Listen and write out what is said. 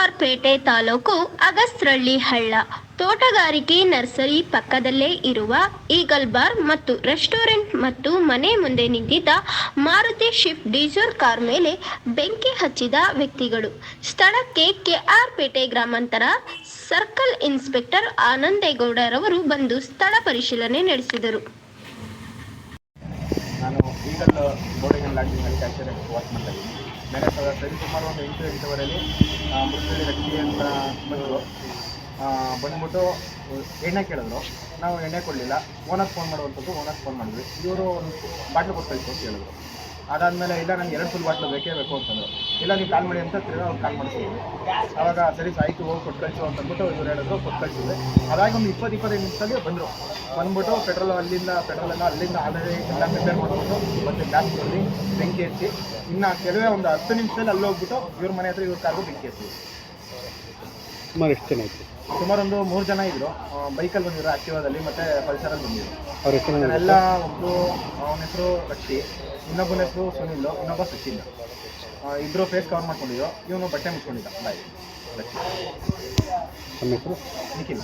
ಕೆಆರ್ಪೇಟೆ ತಾಲೂಕು ಅಗಸ್ರಳ್ಳಿ ಹಳ್ಳ ತೋಟಗಾರಿಕೆ ನರ್ಸರಿ ಪಕ್ಕದಲ್ಲೇ ಇರುವ ಈಗಲ್ ಬಾರ್ ಮತ್ತು ರೆಸ್ಟೋರೆಂಟ್ ಮತ್ತು ಮನೆ ಮುಂದೆ ನಿಂತಿದ್ದ ಮಾರುತಿ ಶಿಫ್ಟ್ ಡೀಸೆಲ್ ಕಾರ್ ಮೇಲೆ ಬೆಂಕಿ ಹಚ್ಚಿದ ವ್ಯಕ್ತಿಗಳು. ಸ್ಥಳಕ್ಕೆ ಕೆಆರ್ಪೇಟೆ ಗ್ರಾಮಾಂತರ ಸರ್ಕಲ್ ಇನ್ಸ್ಪೆಕ್ಟರ್ ಆನಂದೇಗೌಡರವರು ಬಂದು ಸ್ಥಳ ಪರಿಶೀಲನೆ ನಡೆಸಿದರು. ನಾನು ಈಗಲ್ ಬೋರ್ಡಿಂಗ್ ಆ್ಯಂಡ್ ಲ್ಯಾಂಡಿಂಗಲ್ಲಿ ಕ್ಯಾಶಿಯರ್ ವರ್ಕ್ ಮಾಡ್ತಾ ಇದ್ದೀನಿ. ಸರಿ ಸುಮಾರು ಒಂದು 8-8:15 ಮುರುಳಿ ರಕ್ಷಿ ಅಂತ ಬಂದ್ಬಿಟ್ಟು ಎಣ್ಣೆ ಕೇಳಿದ್ರು. ನಾವು ಎಣ್ಣೆ ಕೊಡಲಿಲ್ಲ. ಓನರ್ ಫೋನ್ ಮಾಡುವಂಥದ್ದು ಓನರ್ ಫೋನ್ ಮಾಡಿದ್ವಿ. ಇವರು ಒಂದು ಬಾಟ್ಲು ಕೊಟ್ಟು ಕಳಿಸು ಅಂತ ಹೇಳಿದ್ರು. ಅದಾದಮೇಲೆ ಇಲ್ಲ ನನಗೆ 2 ಫುಲ್ ಬಾಟ್ಲು ಬೇಕೇ ಬೇಕು ಅಂತಂದರು. ಇಲ್ಲ ನೀವು ಕಾಲ್ ಮಾಡಿ ಅಂತ ತಿರ್ಗಿ ಅವ್ರು ಕಾಲ್ ಮಾಡಿಸಿದ್ವಿ. ಆವಾಗ ಸರಿ ಆಯಿತು ಹೋಗಿ ಕೊಟ್ಟು ಕಳಿಸು ಅಂತಂದ್ಬಿಟ್ಟು ಇವ್ರು ಹೇಳಿದ್ರು, ಕೊಟ್ಟು ಕಳಿಸಿದ್ವಿ. ಅದಾಗಿ ಒಂದು 20-25 ನಿಮಿಷದಲ್ಲಿ ಬಂದ್ಬಿಟ್ಟು ಪೆಟ್ರೋಲೆಲ್ಲ ಅಲ್ಲಿಂದ ಆಲ್ರೆಡಿ ಎಲ್ಲ ಪ್ರಿಪೇರ್ ಮಾಡಿಬಿಟ್ಟು ಮತ್ತು ಗ್ಯಾಸ್ ಕೊಡಿ ಬೆಂಕಿ ಹಚ್ಚಿ ಇನ್ನು ಕೆಲವೇ ಒಂದು 10 ನಿಮಿಷದಲ್ಲಿ ಅಲ್ಲಿ ಹೋಗ್ಬಿಟ್ಟು ಇವ್ರ ಮನೆ ಹತ್ರ ಇವ್ರ ಕಾರ್ಗೂ ಬೆಂಕಿ ಹಚ್ಚಿ. ಸುಮಾರು ಎಷ್ಟು ಜನ ಇತ್ತು? ಸುಮಾರು ಒಂದು 3 ಜನ ಇದ್ದರು. ಬೈಕಲ್ಲಿ ಬಂದಿದ್ರು, ಆಕ್ಟಿವಾದಲ್ಲಿ ಮತ್ತು ಪಲ್ಸರಲ್ಲಿ ಬಂದಿದ್ರು. ಅವ್ರ ಹೆಸರು ಎಲ್ಲ ಒಬ್ಬರು ಅವನ ಹೆಸರು ರಕ್ಷಿ, ಇನ್ನೊಬ್ಬನ ಹೆಸರು ಸುನಿಲ್, ಇನ್ನೊಬ್ಬ ಸಚಿನ್. ಇಬ್ಬರು ಫೇಸ್ ಕವರ್ ಮಾಡ್ಕೊಂಡಿದ್ರು. ಇವನು ಬಟ್ಟೆ ಮುಚ್ಕೊಂಡಿದ್ದ. ನಮ್ಮ ಹೆಸರು ನಿಖಿಲ್.